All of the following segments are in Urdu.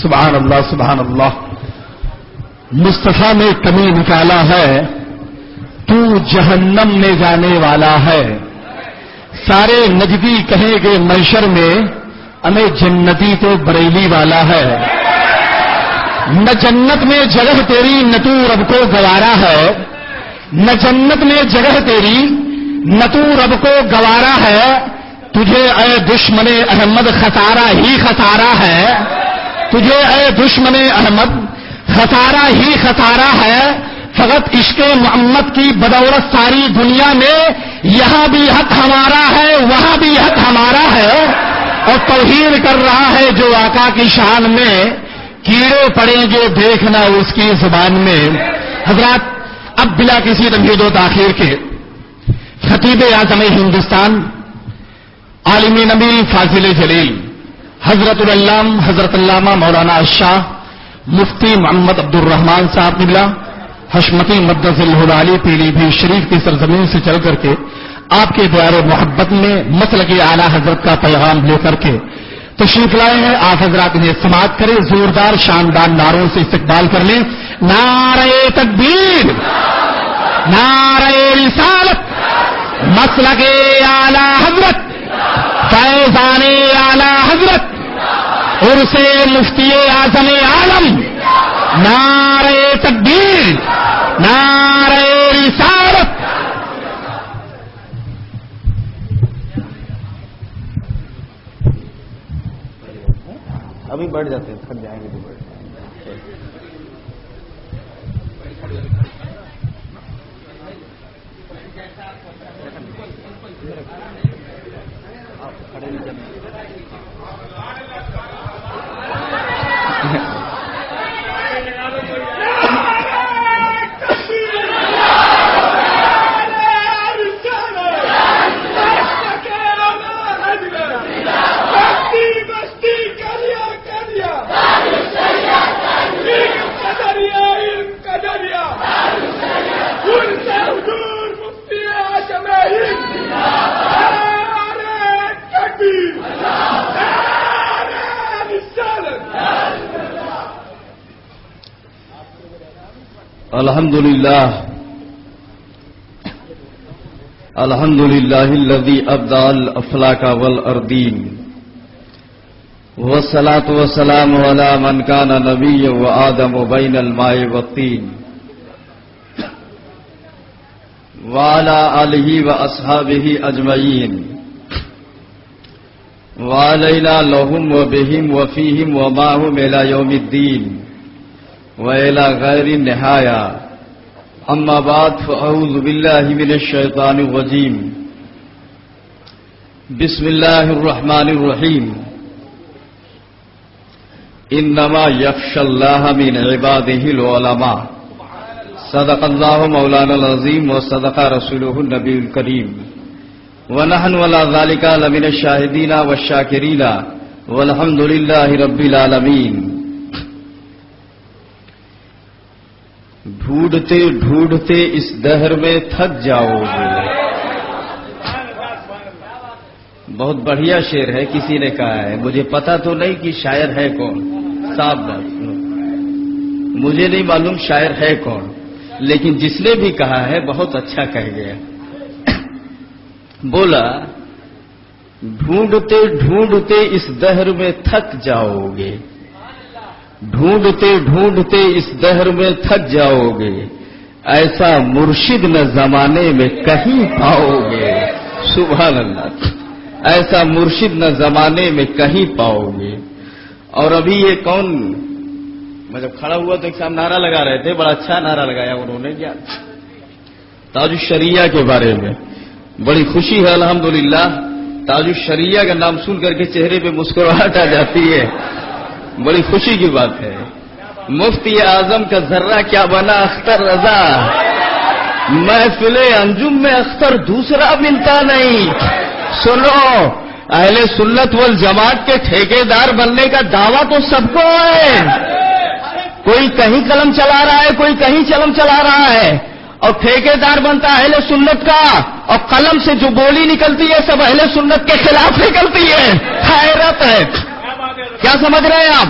سبحان اللہ سبحان اللہ. مصطفیٰ نے کمی نکالا ہے، تو جہنم میں جانے والا ہے. سارے نجدی کہیں گے محشر میں ہمیں جنتی تو بریلی والا ہے. نہ جنت میں جگہ تیری نہ تو رب کو گوارا ہے. نہ جنت میں جگہ تیری نہ تو رب کو گوارا ہے. تجھے اے دشمن احمد خسارہ ہی خسارہ ہے. تجھے اے دشمن احمد خسارہ ہی خسارہ ہے. فقط عشق محمد کی بدولت ساری دنیا میں یہاں بھی حق ہمارا ہے وہاں بھی حق ہمارا ہے. اور توہین کر رہا ہے جو آقا کی شان میں، کیڑے پڑیں گے دیکھنا اس کی زبان میں. حضرات، اب بلا کسی تمہید و تاخیر کے خطیب اعظم ہندوستان، عالم نبی فاضل جلیل، حضرت العلام حضرت علامہ مولانا شاہ مفتی محمد عبد الرحمان صاحب قبلہ حشمتی مدظ الہلالی پیلی بھی شریف کی سرزمین سے چل کر کے آپ کے پیار محبت میں مسلک اعلی حضرت کا پیغام لے کر کے تشریف لائے ہیں. آپ حضرات انہیں سماعت کریں، زوردار شاندار نعروں سے استقبال کر لیں. نعرہ تکبیر، نعرہ رسالت، مسلک اعلی حضرت، فیضان اعلی حضرت، عرس مفتی اعظم عالم. نعرہ تکبیر، نعرہ رسالت. ابھی بڑھ جاتے ہیں، تھک جائیں گے تو بڑھ جائیں گے. الحمد للہ الذی ابدع الافلاک والارضین والصلاة والسلام علی من کان نبیا وآدم بین الماء والطین وعلی آلہ واصحابہ اجمعین وعلینا لهم وبهم وفیہم ومعهم الى یوم الدین وإلى غير النهاية. أما بعد فأعوذ بالله من الشيطان الرجيم. بسم الله الرحمن الرحيم. إنما يخشى الله من عباده العلماء. صدق الله مولانا العظيم وصدق رسوله النبي الكريم. ونحن على ذلك لمن الشاهدين والشاكرين والحمد لله رب العالمين. ڈھونڈتے ڈھونڈتے اس دہر میں تھک جاؤ گے. بہت بڑھیا شعر ہے، کسی نے کہا ہے. مجھے پتا تو نہیں کہ شاعر ہے کون، صاحب بات مجھے نہیں معلوم شاعر ہے کون، لیکن جس نے بھی کہا ہے بہت اچھا کہہ گیا. بولا ڈھونڈتے ڈھونڈتے اس دہر میں تھک جاؤ گے، ڈھونڈتے ڈھونڈتے اس دہر میں تھک جاؤ گے، ایسا مرشد نہ زمانے میں کہیں پاؤ گے. سبحان اللہ. ایسا مرشد نہ زمانے میں کہیں پاؤ گے. اور ابھی یہ کون، میں جب کھڑا ہوا تو ایک صاحب نعرہ لگا رہے تھے، بڑا اچھا نعرہ لگایا انہوں نے. کیا تاج الشریعہ کے بارے میں بڑی خوشی ہے الحمدللہ. تاج الشریعہ کا نام سن کر کے چہرے پہ مسکراہٹ آ جاتی ہے، بڑی خوشی کی بات ہے. مفتی اعظم کا ذرہ کیا بنا اختر رضا، محفل انجم میں اختر دوسرا ملتا نہیں. سنو، اہل سنت والجماعت کے ٹھیکیدار بننے کا دعویٰ تو سب کو ہے. کوئی کہیں قلم چلا رہا ہے، کوئی کہیں قلم چلا رہا ہے، اور ٹھیکیدار بنتا اہل سنت کا، اور قلم سے جو بولی نکلتی ہے سب اہل سنت کے خلاف نکلتی ہے. حیرت ہے. کیا سمجھ رہے ہیں آپ؟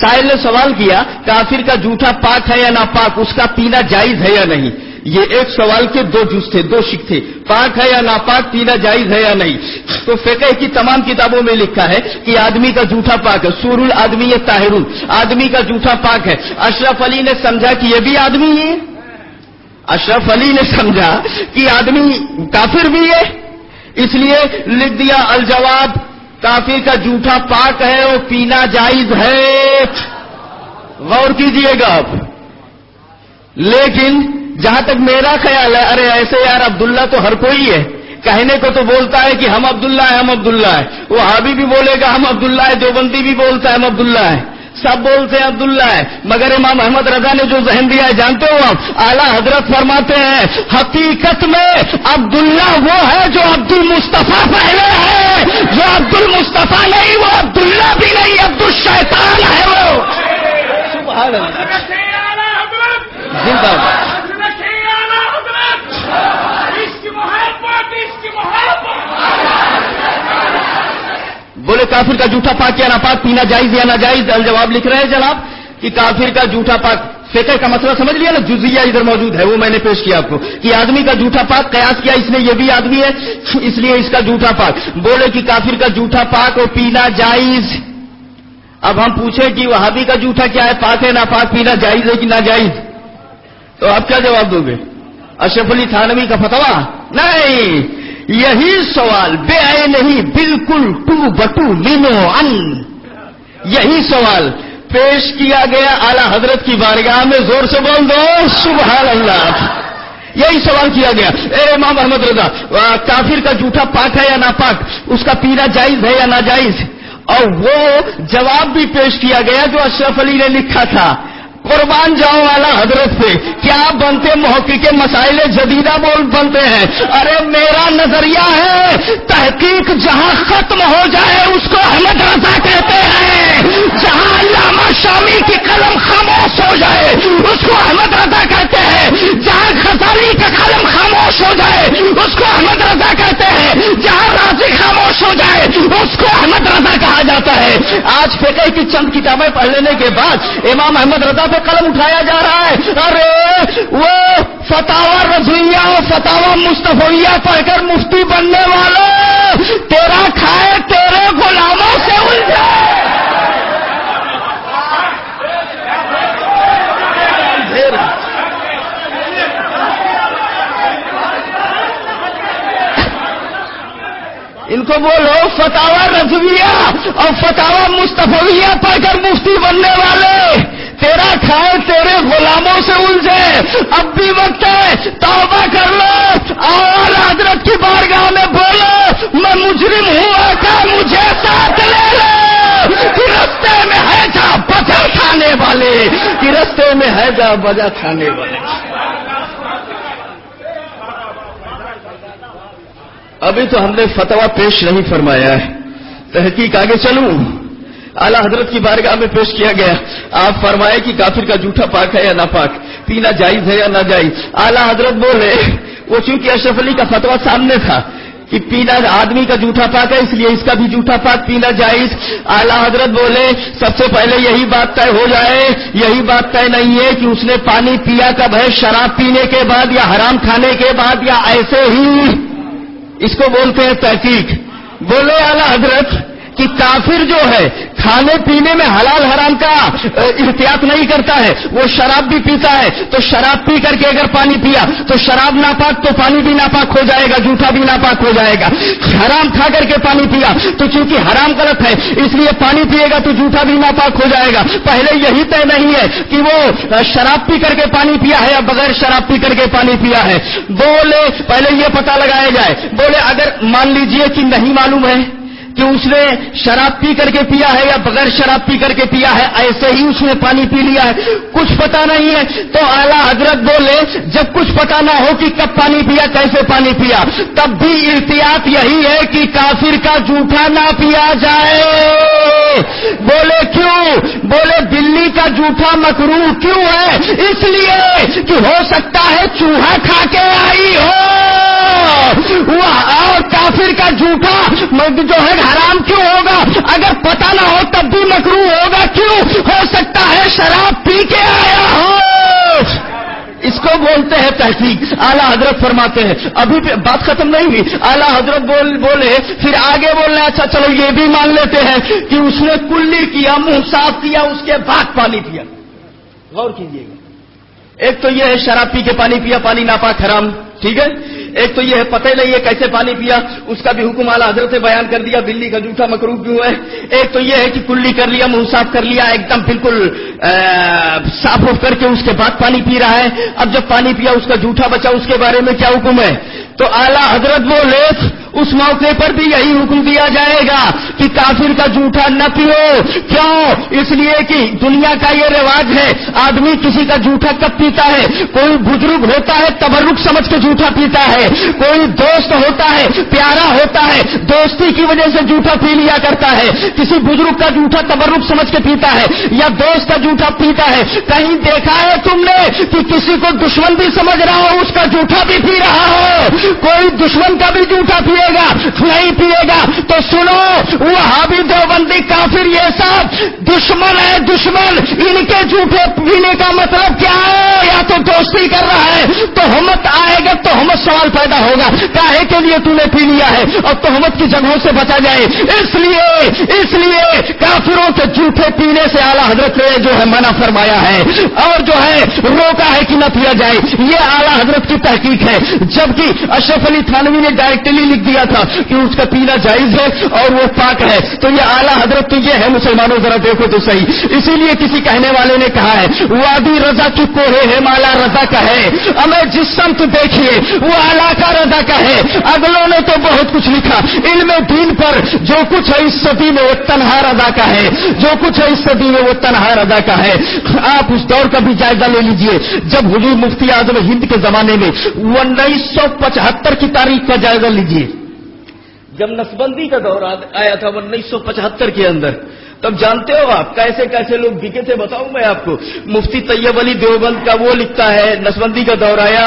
سائل نے سوال کیا کافر کا جھوٹا پاک ہے یا ناپاک، اس کا پینا جائز ہے یا نہیں؟ یہ ایک سوال کے دو جز تھے، دو شق تھے، پاک ہے یا ناپاک، پینا جائز ہے یا نہیں۔ تو فقہ کی تمام کتابوں میں لکھا ہے کہ آدمی کا جھوٹا پاک ہے، سور الآدمی طاہر، آدمی کا جھوٹا پاک ہے۔ اشرف علی نے سمجھا کہ یہ بھی آدمی ہے، اشرف علی نے سمجھا کہ آدمی کافر بھی ہے، اس لیے لکھ دیا الجواب کافر کا جھوٹا پاک ہے اور پینا جائز ہے۔ غور کیجئے گا آپ۔ لیکن جہاں تک میرا خیال ہے، ارے ایسے یار عبداللہ تو ہر کوئی ہے، کہنے کو تو بولتا ہے کہ ہم عبداللہ ہیں، ہم عبداللہ ہیں، وہابی بھی بولے گا ہم عبداللہ ہے، دیوبندی بھی بولتا ہے ہم عبداللہ ہیں، سب بولتے ہیں عبداللہ ہے، مگر امام احمد رضا نے جو ذہن دیا ہے جانتے ہو آپ؟ اعلیٰ حضرت فرماتے ہیں حقیقت میں عبداللہ وہ ہے جو عبد المصطفیٰ پہلے ہے، جو عبد المصطفیٰ نہیں وہ عبداللہ بھی نہیں، عبد الشیطان ہے وہ۔ سبحان اللہ، زندہ باد۔ بولے کافر کا جھوٹا پاک یا ناپاک، پینا جائز یا ناجائز؟ الجواب لکھ رہے ہیں جناب کہ کافر کا جھوٹا پاک، فقہ کا مسئلہ سمجھ لیا نا، جزیہ ادھر موجود ہے، وہ میں نے پیش کیا آپ کو کہ آدمی کا جھوٹا پاک، قیاس کیا اس نے یہ بھی آدمی ہے اس لیے اس کا جھوٹا پاک۔ بولے کہ کافر کا جھوٹا پاک اور پینا جائز۔ اب ہم پوچھیں کہ وہابی کا جھوٹا کیا ہے، پاک ہے ناپاک، پینا جائز ہے کہ ناجائز؟ تو آپ کیا جواب دو گے؟ اشرف علی تھانوی کا فتویٰ؟ نہیں، یہی سوال بے نہیں، بالکل ٹو بٹو مینو ان، یہی سوال پیش کیا گیا اعلیٰ حضرت کی بارگاہ میں، زور سے بول دو سبحان اللہ، یہی سوال کیا گیا اے امام احمد رضا کافر کا جھوٹا پاک ہے یا ناپاک، اس کا پینا جائز ہے یا ناجائز؟ اور وہ جواب بھی پیش کیا گیا جو اشرف علی نے لکھا تھا۔ قربان جاؤ اعلیٰ حضرت سے، کیا بنتے محقق مسائل جدیدہ بنتے ہیں؟ ارے میرا نظریہ ہے تحقیق جہاں ختم ہو جائے اس کو احمد رضا کہتے ہیں، جہاں علامہ شامی کی قلم خاموش ہو جائے اس کو احمد رضا کہتے ہیں، جہاں غزالی کا قلم خاموش ہو جائے اس کو احمد رضا کہتے ہیں، جہاں رازی خاموش ہو جائے اس کو احمد رضا کہا جاتا ہے۔ آج فقہ کی چند کتابیں پڑھ لینے کے بعد امام احمد رضا پہ قلم اٹھایا جا رہا ہے۔ ارے وہ فتاوی رضویہ اور فتاوی مصطفیہ پڑھ کر مفتی بننے والوں، تیرا کھائے تیرے غلاموں سے الجھے۔ ان کو بولو فتاوی رضویہ اور فتاوی مصطفیہ پڑھ کر مفتی بننے والے، تیرا کھائے تیرے غلاموں سے الجھے۔ اب بھی وقت ہے توبہ کر لو، اعلیٰ حضرت کی بارگاہ میں بولو میں مجرم ہوں، آقا مجھے ساتھ لے لو، کہ رستے میں ہے جا بجا کھانے والے، کہ رستے میں ہے جا بجا کھانے والے۔ ابھی تو ہم نے فتویٰ پیش نہیں فرمایا ہے، تحقیق آگے چلوں۔ اعلیٰ حضرت کی بارگاہ میں پیش کیا گیا، آپ فرمائے کہ کافر کا جھوٹا پاک ہے یا ناپاک، پینا جائز ہے یا ناجائز؟ اعلیٰ حضرت بولے، وہ چونکہ اشرف علی کا فتویٰ سامنے تھا کہ پینا آدمی کا جھوٹا پاک ہے اس لیے اس کا بھی جھوٹا پاک، پینا جائز۔ اعلیٰ حضرت بولے سب سے پہلے یہی بات طے ہو جائے، یہی بات طے نہیں ہے کہ اس نے پانی پیا کب ہے، شراب پینے کے بعد یا حرام کھانے کے بعد یا ایسے ہی، اس کو بولتے ہیں تحقیق۔ بولے اعلیٰ حضرت کہ کافر جو ہے کھانے پینے میں حلال حرام کا احتیاط نہیں کرتا ہے، وہ شراب بھی پیتا ہے، تو شراب پی کر کے اگر پانی پیا تو شراب ناپاک، تو پانی بھی ناپاک ہو جائے گا، جھوٹا بھی ناپاک ہو جائے گا۔ حرام کھا کر کے پانی پیا تو چونکہ حرام غلط ہے اس لیے پانی پیے گا تو جھوٹا بھی ناپاک ہو جائے گا۔ پہلے یہی طے نہیں ہے کہ وہ شراب پی کر کے پانی پیا ہے یا بغیر شراب پی کر کے پانی پیا ہے۔ بولے پہلے یہ پتہ لگایا جائے۔ بولے اگر مان لیجئے کہ نہیں معلوم ہے کہ اس نے شراب پی کر کے پیا ہے یا بغیر شراب پی کر کے پیا ہے، ایسے ہی اس نے پانی پی لیا ہے، کچھ پتا نہیں ہے، تو اعلیٰ حضرت بولے جب کچھ پتا نہ ہو کہ کب پانی پیا، کیسے پانی پیا، تب بھی احتیاط یہی ہے کہ کافر کا جھوٹا نہ پیا جائے۔ بولے کیوں؟ بولے بلی کا جھوٹا مکروہ کیوں ہے؟ اس لیے کہ ہو سکتا ہے چوہا کھا کے آئی ہو، اور کافر کا جھوٹا جو ہے حرام کیوں ہوگا؟ اگر پتہ نہ ہو تب بھی مکروہ ہوگا، کیوں؟ ہو تحقیق اعلیٰ حضرت فرماتے ہیں، ابھی بات ختم نہیں ہوئی، اعلیٰ حضرت بولے پھر آگے بولنا، اچھا چلو یہ بھی مان لیتے ہیں کہ اس نے کلی کیا، منہ صاف کیا، اس کے بعد پانی پیا۔ غور کیجیے گا، ایک تو یہ ہے شراب پی کے پانی پیا، پانی ناپاک حرام، ٹھیک ہے، ایک تو یہ ہے پتہ نہیں ہے کیسے پانی پیا، اس کا بھی حکم اعلیٰ حضرت نے بیان کر دیا، بلی کا جوٹا مکروہ کیوں ہے، ایک تو یہ ہے کہ کلی کر لیا، منہ صاف کر لیا، ایک دم بالکل صاف ہو کر کے اس کے بعد پانی پی رہا ہے، اب جب پانی پیا اس کا جوٹا بچا، اس کے بارے میں کیا حکم ہے؟ تو اعلیٰ حضرت بولے اس موقع پر بھی یہی حکم دیا جائے گا کہ کافر کا جوٹا نہ پیو، کیوں؟ اس لیے کہ دنیا کا یہ رواج ہے، آدمی کسی کا جوٹا کب پیتا ہے؟ کوئی بزرگ ہوتا ہے تبرک سمجھ کے جوٹا پیتا ہے، کوئی دوست ہوتا ہے پیارا ہوتا ہے دوستی کی وجہ سے جوٹا پی لیا کرتا ہے، کسی بزرگ کا جوٹا تبرک سمجھ کے پیتا ہے یا دوست کا جوٹا پیتا ہے۔ کہیں دیکھا ہے تم نے کہ کسی کو دشمن بھی سمجھ رہا ہو اس کا جوٹا بھی پی رہا ہو؟ کوئی دشمن کا بھی جوٹا پیے گا نہیں پیے گا؟ تو سنو، وہابی دیوبندی کافر یہ سب دشمن ہے، دشمن، ان کے جھوٹے پینے کا مطلب کیا ہے؟ یا تو دوستی کر رہا ہے، تہمت آئے گا، تہمت سوال پیدا ہوگا، کاہے کے لیے تو نے پی لیا ہے، اور تہمت کی جگہوں سے بچا جائے، اس لیے کافروں کے جھوٹے پینے سے اعلیٰ حضرت نے جو ہے منع فرمایا ہے اور جو ہے روکا ہے کہ نہ پیا جائے، یہ اعلیٰ حضرت کی تحقیق ہے۔ جبکہ اشرف علی تھانوی نے ڈائریکٹلی لکھ دیا تھا کہ اس کا پینا جائز ہے اور وہ پاک ہے، تو یہ اعلیٰ حضرت تو یہ ہے مسلمانوں، ذرا دیکھو تو صحیح۔ اسی لیے کسی کہنے والے نے کہا ہے وادی رضا کی کوہے ہے مالا رضا کا ہے، ہمیں جس سمت دیکھیے وہ اعلیٰ کا رضا کا ہے۔ اگلوں نے تو بہت کچھ لکھا علم دین پر، جو کچھ ہے اس صدی میں وہ تنہا رضا کا ہے، جو کچھ ہے اس صدی میں وہ تنہا رضا کا ہے۔ آپ اس دور کا بھی جائزہ لے لیجئے جب حضور مفتی اعظم ہند کے زمانے میں 1975 کی تاریخ کا جائزہ لیجئے، جب نسبندی کا دور آیا تھا 1975 کے اندر، تب جانتے ہو آپ کیسے کیسے لوگ بکے تھے، بتاؤں میں آپ کو۔ مفتی طیب علی دیوبند کا وہ لکھتا ہے، نسبندی کا دور آیا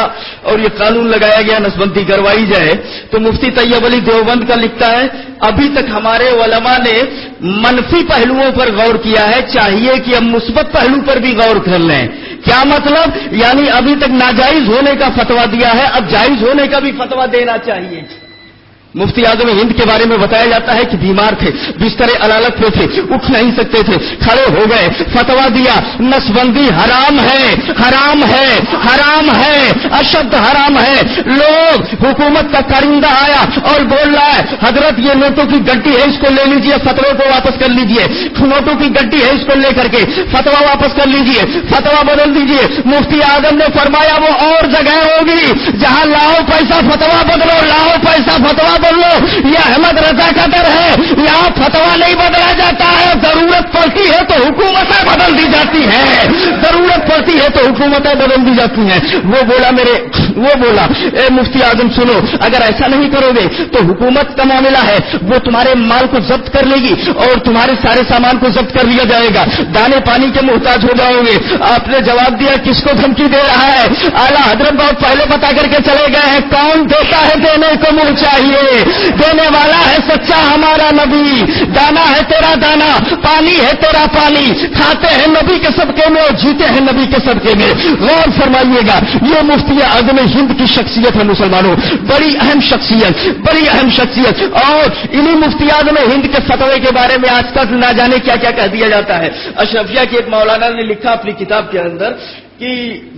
اور یہ قانون لگایا گیا نسبندی کروائی جائے، تو مفتی طیب علی دیوبند کا لکھتا ہے ابھی تک ہمارے علماء نے منفی پہلوؤں پر غور کیا ہے، چاہیے کہ ہم مثبت پہلو پر بھی غور کر لیں۔ کیا مطلب؟ یعنی ابھی تک ناجائز ہونے کا فتویٰ دیا ہے، اب جائز ہونے کا بھی فتویٰ دینا چاہیے۔ مفتی اعظم ہند کے بارے میں بتایا جاتا ہے کہ بیمار تھے، بستر علالت پہ تھے، اٹھ نہیں سکتے تھے، کھڑے ہو گئے، فتویٰ دیا نسبندی حرام ہے، حرام ہے، حرام ہے، اشد حرام ہے۔ لوگ حکومت کا کارندہ آیا اور بول رہا ہے حضرت یہ نوٹوں کی گڈی ہے، اس کو لے لیجئے، فتوے کو واپس کر لیجئے، نوٹوں کی گڈی ہے، اس کو لے کر کے فتویٰ واپس کر لیجئے، فتویٰ بدل دیجئے۔ مفتی اعظم نے فرمایا وہ اور جگہ ہوگی جہاں لاؤ پیسہ فتویٰ بدلو، لاؤ پیسہ فتویٰ بدلو، یہ احمد رضا کا در ہے، یہاں فتویٰ نہیں بدلا جاتا ہے، ضرورت پڑتی ہے تو حکومتیں بدل دی جاتی ہیں، ضرورت پڑتی ہے تو حکومتیں بدل دی جاتی ہیں۔ وہ بولا اے مفتی اعظم سنو، اگر ایسا نہیں کرو گے تو حکومت کا معاملہ ہے، وہ تمہارے مال کو ضبط کر لے گی اور تمہارے سارے سامان کو ضبط کر لیا جائے گا، دانے پانی کے محتاج ہو جاؤ گے۔ آپ نے جواب دیا کس کو دھمکی دے رہا ہے؟ اعلیٰ حضرت بہت پہلے بتا کر کے چلے گئے ہیں، کون دیتا ہے دینے کو منہ چاہیے، دینے والا ہے سچا ہمارا نبی، دانا ہے تیرا دانا، پانی ہے تیرا پانی، کھاتے ہیں نبی کے صدقے میں اور جیتے ہیں نبی کے صدقے میں۔ غور فرمائیے گا، یہ مفتی اعظم ہند کی شخصیت ہے مسلمانوں، بڑی اہم شخصیت، بڑی اہم شخصیت۔ اور انہی مفتی اعظم ہند کے فتوے کے بارے میں آج تک نہ جانے کیا کیا کہہ دیا جاتا ہے۔ اشرفیہ کے ایک مولانا نے لکھا اپنی کتاب کے اندر کہ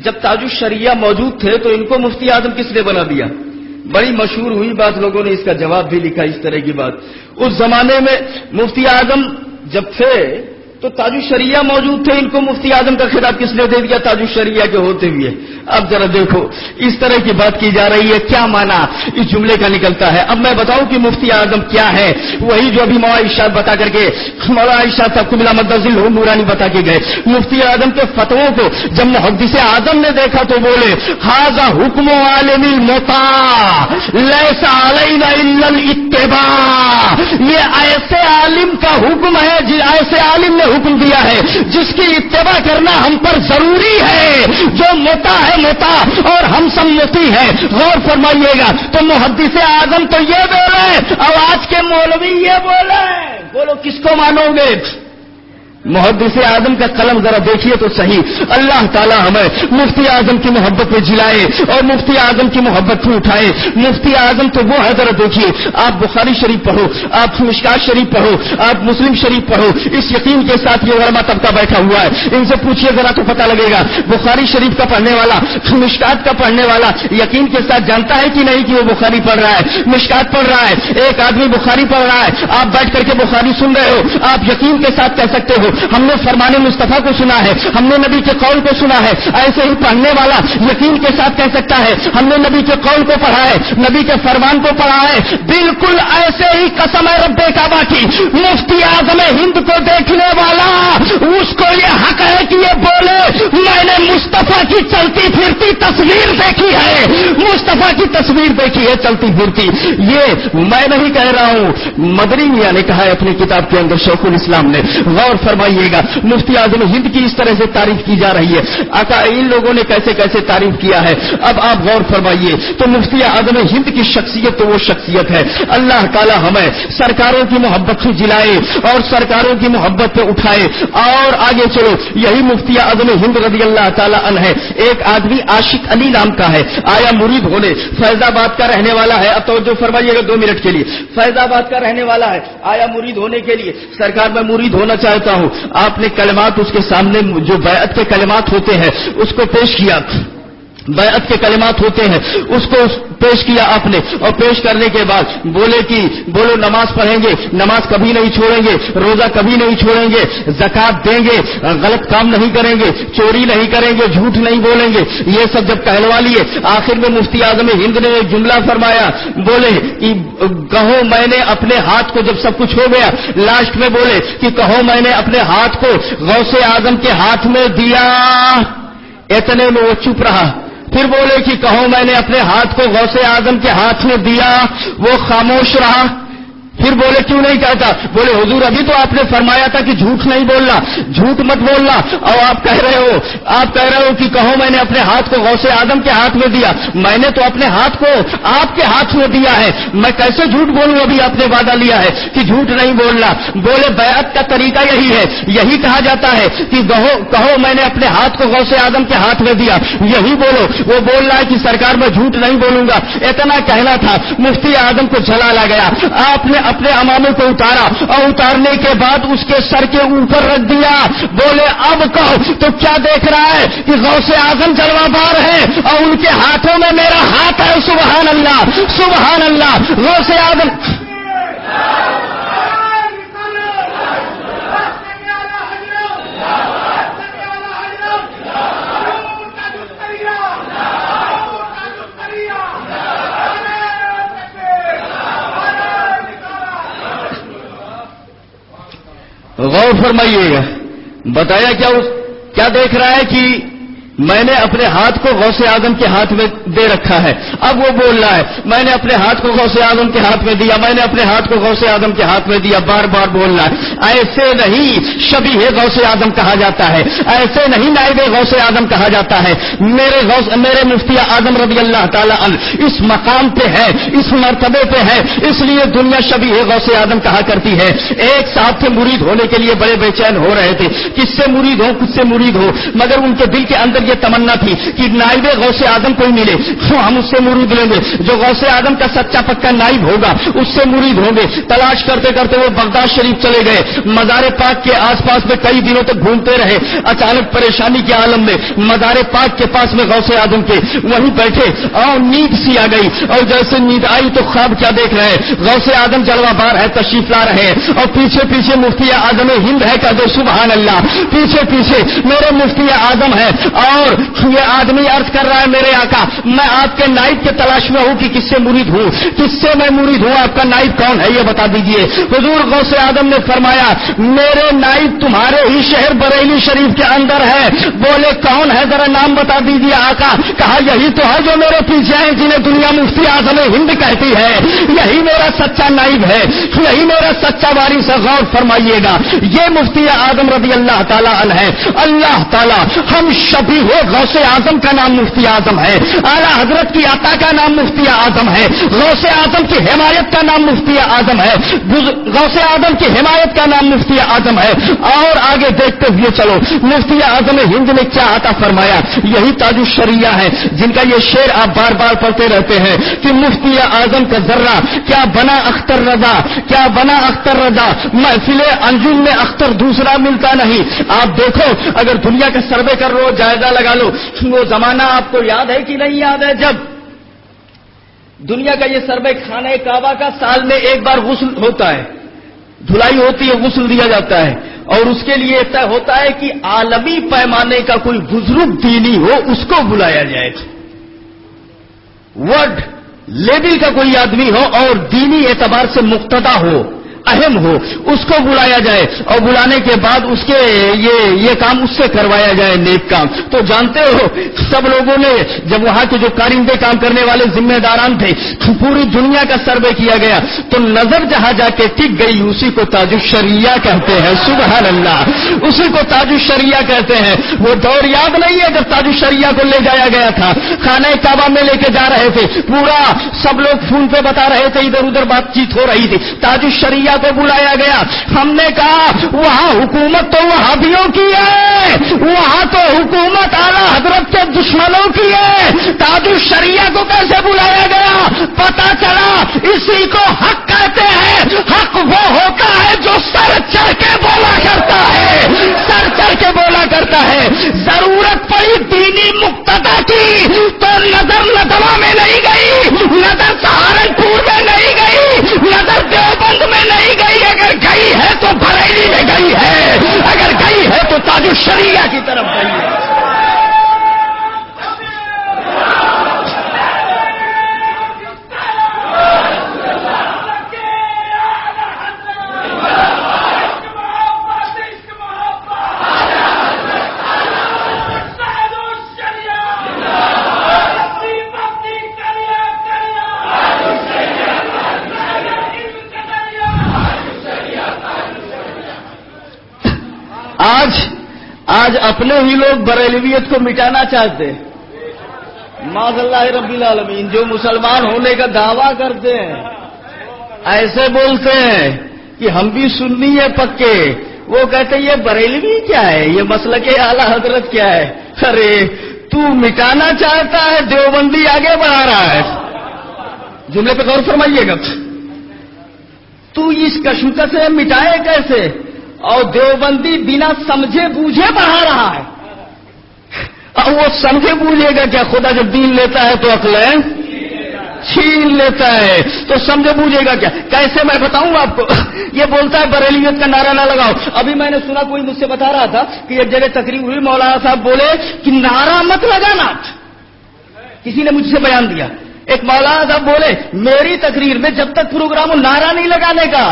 جب تاج الشریعہ موجود تھے تو ان کو مفتی اعظم کس نے بنا دیا؟ بڑی مشہور ہوئی بات، لوگوں نے اس کا جواب بھی لکھا اس طرح کی بات۔ اس زمانے میں مفتی اعظم جب تھے تو تاج الشریعہ موجود تھے، ان کو مفتی اعظم کا خطاب کس نے دے دیا تاج الشریعہ کے ہوتے ہوئے؟ اب ذرا دیکھو اس طرح کی بات کی جا رہی ہے، کیا معنی اس جملے کا نکلتا ہے؟ اب میں بتاؤں کہ مفتی اعظم کیا ہے، وہی جو ابھی مولانا ارشاد بتا کر کے مولانا ارشاد صاحب کو ملا مدذل نورانی بتا کے گئے۔ مفتی اعظم کے فتووں کو جب محدث اعظم نے دیکھا تو بولے ھذا حکم عالم المطاع لیس علینا الا الاتباع، یہ ایسے عالم کا حکم ہے، ایسے عالم نے حکم دیا ہے جس کی اتباع کرنا ہم پر ضروری ہے، جو متا ہے متا اور ہم سب متی ہے۔ غور فرمائیے گا، تو محدث اعظم تو یہ بولے اور آج کے مولوی یہ بولے، بولو کس کو مانو گے؟ محدث اعظم کا قلم ذرا دیکھیے تو صحیح. اللہ تعالیٰ ہمیں مفتی اعظم کی محبت میں جلائے اور مفتی اعظم کی محبت میں اٹھائے. مفتی اعظم تو وہ ہے, ذرا دیکھیے, آپ بخاری شریف پڑھو, آپ مشکات شریف پڑھو, آپ مسلم شریف پڑھو, اس یقین کے ساتھ یہ علماء طبقہ بیٹھا ہوا ہے, ان سے پوچھیے ذرا تو پتہ لگے گا. بخاری شریف کا پڑھنے والا, مشکات کا پڑھنے والا یقین کے ساتھ جانتا ہے کہ نہیں کہ وہ بخاری پڑھ رہا ہے, مشکات پڑھ رہا ہے. ایک آدمی بخاری پڑھ رہا ہے, آپ بیٹھ کر کے بخاری سن رہے ہو, آپ یقین کے ساتھ کہہ سکتے ہو ہم نے فرمان مصطفیٰ کو سنا ہے, ہم نے نبی کے قول کو سنا ہے. ایسے ہی پڑھنے والا یقین کے ساتھ کہہ سکتا ہے ہم نے نبی کے قول کو پڑھا ہے, نبی کے فرمان کو پڑھا ہے. بالکل ایسے ہی قسم ہے رب کعبہ کی, مفتی اعظم ہند کو دیکھنے والا اس کو یہ حق ہے کہ یہ بولے میں نے مصطفیٰ کی چلتی پھرتی تصویر دیکھی ہے, مصطفیٰ کی تصویر دیکھی ہے چلتی پھرتی. یہ میں نہیں کہہ رہا ہوں, مدنی میاں نے کہا ہے اپنی کتاب کے اندر, شیخ الاسلام نے. غور فرمائیے گا, مفتی اعظم ہند کی اس طرح سے تعریف کی جا رہی ہے. آقا ان لوگوں نے کیسے کیسے تعریف کیا ہے, اب آپ غور فرمائیے. تو مفتی اعظم ہند کی شخصیت تو وہ شخصیت ہے. اللہ تعالی ہمیں سرکاروں کی محبت سے جلائے اور سرکاروں کی محبت پہ اٹھائے. اور آگے چلو, یہی مفتی اعظم ہند رضی اللہ تعالی عنہ ہے. ایک آدمی عاشق علی نام کا ہے, آیا مرید ہونے, فیض آباد کا رہنے والا ہے. اب توجہ فرمائیے گا 2 منٹ کے لیے. فیض آباد کا رہنے والا ہے, آیا مرید ہونے کے لیے. سرکار میں مرید ہونا چاہتا ہوں. آپ نے کلمات اس کے سامنے, جو بیعت کے کلمات ہوتے ہیں اس کو پیش کیا. بیعت کے کلمات ہوتے ہیں اس کو پیش کیا آپ نے, اور پیش کرنے کے بعد بولے کہ بولو نماز پڑھیں گے, نماز کبھی نہیں چھوڑیں گے, روزہ کبھی نہیں چھوڑیں گے, زکات دیں گے, غلط کام نہیں کریں گے, چوری نہیں کریں گے, جھوٹ نہیں بولیں گے. یہ سب جب کہلوا لیے, آخر میں مفتی اعظم ہند نے ایک جملہ فرمایا, بولے کہ کہو میں نے اپنے ہاتھ کو, جب سب کچھ ہو گیا لاسٹ میں بولے کہ کہو میں نے اپنے ہاتھ کو غوث اعظم کے ہاتھ میں دیا. اتنے میں وہ چپ رہا. پھر بولے کہ کہو میں نے اپنے ہاتھ کو غوث اعظم کے ہاتھ میں دیا. وہ خاموش رہا. پھر بولے کیوں نہیں کہتا؟ بولے حضور ابھی تو آپ نے فرمایا تھا کہ جھوٹ نہیں بولنا, جھوٹ مت بولنا, اور آپ کہہ رہے ہو کہ کہو میں نے اپنے ہاتھ کو غوث اعظم کے ہاتھ میں دیا. میں نے تو اپنے ہاتھ کو آپ کے ہاتھ میں دیا ہے, میں کیسے جھوٹ بولوں؟ ابھی آپ نے وعدہ لیا ہے کہ جھوٹ نہیں بولنا. بولے بیعت کا طریقہ یہی ہے, یہی کہا جاتا ہے کہ کہو میں نے اپنے ہاتھ کو غوث اعظم کے ہاتھ میں دیا, یہی بولو. وہ بول رہا ہے کہ سرکار میں جھوٹ نہیں بولوں گا. اتنا کہنا تھا. مفتی اعظم کو جھلا گیا. آپ نے اپنے امامے کو اتارا اور اتارنے کے بعد اس کے سر کے اوپر رکھ دیا. بولے اب کہو تو کیا دیکھ رہا ہے کہ غوث اعظم جلوہ بار ہے اور ان کے ہاتھوں میں میرا ہاتھ ہے. سبحان اللہ, سبحان اللہ. غوث اعظم غور فرمائیے گا. بتایا کیا دیکھ رہا ہے کہ میں نے اپنے ہاتھ کو غوث اعظم کے ہاتھ میں دے رکھا ہے. اب وہ بول رہا ہے میں نے اپنے ہاتھ کو غوث اعظم کے ہاتھ میں دیا, میں نے اپنے ہاتھ کو غوث اعظم کے ہاتھ میں دیا. بار بار بول رہا ہے. ایسے نہیں شبیہ غوث اعظم کہا جاتا ہے, ایسے نہیں نائب غوث اعظم کہا جاتا ہے. میرے مفتی اعظم رضی اللہ تعالی عنہ اس مقام پہ ہے, اس مرتبے پہ ہے, اس لیے دنیا شبیہ غوث اعظم کہا کرتی ہے. ایک ساتھ سے مرید ہونے کے لیے بڑے بے چین ہو رہے تھے, کس سے مرید ہو, کس سے مرید ہو, مگر ان کے دل کے اندر یہ تمنا تھی کہ نائب غوث اعظم کوئی ملے تو ہم اس سے مرید لیں گے. جو غوث اعظم کا سچا پکا نائب ہوگا اس سے مرید ہوں گے. تلاش کرتے کرتے وہ بغداد شریف چلے گئے. مزار پاک کے آس پاس میں کئی دنوں تک گھومتے رہے. اچانک پریشانی کے عالم میں مزار پاک کے پاس میں غوث اعظم کے وہیں بیٹھے اور نیند سی آ گئی. اور جیسے نیند آئی تو خواب کیا دیکھ رہے ہیں, غوث اعظم جلوہ بار ہے, تشریف لا رہے ہیں, اور پیچھے پیچھے مفتی اعظم ہند ہے. کہہ دو سبحان اللہ. پیچھے پیچھے میرے مفتی اعظم ہے. اور یہ آدمی عرض کر رہا ہے میرے آقا میں آپ کے نائب کے تلاش میں ہوں کہ کس سے مرید ہوں, کس سے میں مرید ہوں, آپ کا نائب کون ہے یہ بتا دیجئے. حضور غوث اعظم نے فرمایا میرے نائب تمہارے ہی شہر بریلی شریف کے اندر ہے. بولے کون ہے ذرا نام بتا دیجئے آقا. کہا یہی تو ہے جو میرے پیچھے ہیں, جنہیں دنیا مفتی اعظم ہند کہتی ہے. یہی میرا سچا نائب ہے, یہی میرا سچا وارث ہے. غور فرمائیے گا, یہ مفتی اعظم رضی اللہ تعالی عنہ ہے. اللہ تعالی ہم شبیہ غوث اعظم کا نام مفتی اعظم ہے, اعلیٰ حضرت کی عطا کا نام مفتی اعظم ہے, غوث اعظم کی حمایت کا نام مفتی اعظم ہے, غوث اعظم کی حمایت کا نام مفتی اعظم ہے. اور آگے ہوئے دیکھتے ہوئے چلو. مفتی اعظم ہند نے کیا عطا فرمایا, یہی تاج الشریعہ ہے جن کا یہ شعر آپ بار بار پڑھتے رہتے ہیں کہ مفتی اعظم کا ذرہ کیا بنا اختر رضا, کیا بنا اختر رضا, محفل انجم میں اختر دوسرا ملتا نہیں. آپ دیکھو اگر دنیا کا سروے کر لو, جائزہ لگا لو, وہ زمانہ آپ کو یاد ہے کہ نہیں یاد ہے جب دنیا کا یہ سروے خانہ کعبہ کا سال میں ایک بار غسل ہوتا ہے, دھلائی ہوتی ہے, غسل دیا جاتا ہے, اور اس کے لیے طے ہوتا ہے کہ عالمی پیمانے کا کوئی بزرگ دینی ہو اس کو بلایا جائے, ورلڈ لیول کا کوئی آدمی ہو اور دینی اعتبار سے مقتدا ہو, اہم ہو, اس کو بلایا جائے اور بلانے کے بعد اس کے یہ کام اس سے کروایا جائے, نیک کام. تو جانتے ہو سب لوگوں نے جب وہاں کے جو کارندے کام کرنے والے ذمہ داران تھے پوری دنیا کا سروے کیا گیا تو نظر جہاں جا کے ٹک گئی اسی کو تاج الشریعہ کہتے ہیں. سبحان اللہ, اسی کو تاج الشریعہ کہتے ہیں. وہ دور یاد نہیں ہے جب تاج الشریعہ کو لے جایا گیا تھا, خانہ کعبہ میں لے کے جا رہے تھے, پورا سب لوگ فون پہ بتا رہے تھے, ادھر ادھر بات چیت ہو رہی تھی, تاج الشریعہ کو بلایا گیا. ہم نے کہا وہاں حکومت تو وہابیوں کی ہے, وہاں تو حکومت اعلی حضرت کے دشمنوں کی ہے, تاج الشریعہ کو کیسے بلایا گیا؟ پتا چلا اسی کو حق کہتے ہیں. حق وہ ہوتا ہے جو سر چڑھ کے بولا کرتا ہے, سر چڑھ کے بولا کرتا ہے. ضرورت پڑی دینی مقتدا کی تو نظر ندوہ میں نہیں گئی, نظر سہارنپور میں نہیں گئی, نظر دیوبند میں نہیں گئی, اگر گئی ہے تو بریلی میں گئی ہے, اگر گئی ہے تو تاج الشریعہ کی طرف گئی ہے. آج اپنے ہی لوگ بریلویت کو مٹانا چاہتے ہیں. معاذ اللہ رب العالمین, جو مسلمان ہونے کا دعویٰ کرتے ہیں ایسے بولتے ہیں کہ ہم بھی سنی ہے پکے, وہ کہتے ہیں یہ بریلوی کیا ہے, یہ مسلک اعلی حضرت کیا ہے. ارے تو مٹانا چاہتا ہے, دیوبندی آگے بڑھا رہا ہے. جملے پہ غور فرمائیے گا, تو اس کشمکش سے مٹائے کیسے, اور دیوبندی بنا سمجھے بوجھے بڑھا رہا ہے. اور وہ سمجھے بوجھے گا کیا, خدا جب دین لیتا ہے تو عقلیں چھین لیتا ہے, تو سمجھے بوجھے گا کیا. کیسے میں بتاؤں آپ کو, یہ بولتا ہے بریلیت کا نعرہ نہ لگاؤ. ابھی میں نے سنا کوئی مجھ سے بتا رہا تھا کہ ایک جگہ تقریر ہوئی, مولانا صاحب بولے کہ نعرہ مت لگانا. کسی نے مجھ سے بیان دیا, ایک مولانا صاحب بولے میری تقریر میں جب تک پروگرام ہو نعرہ نہیں لگانے کا.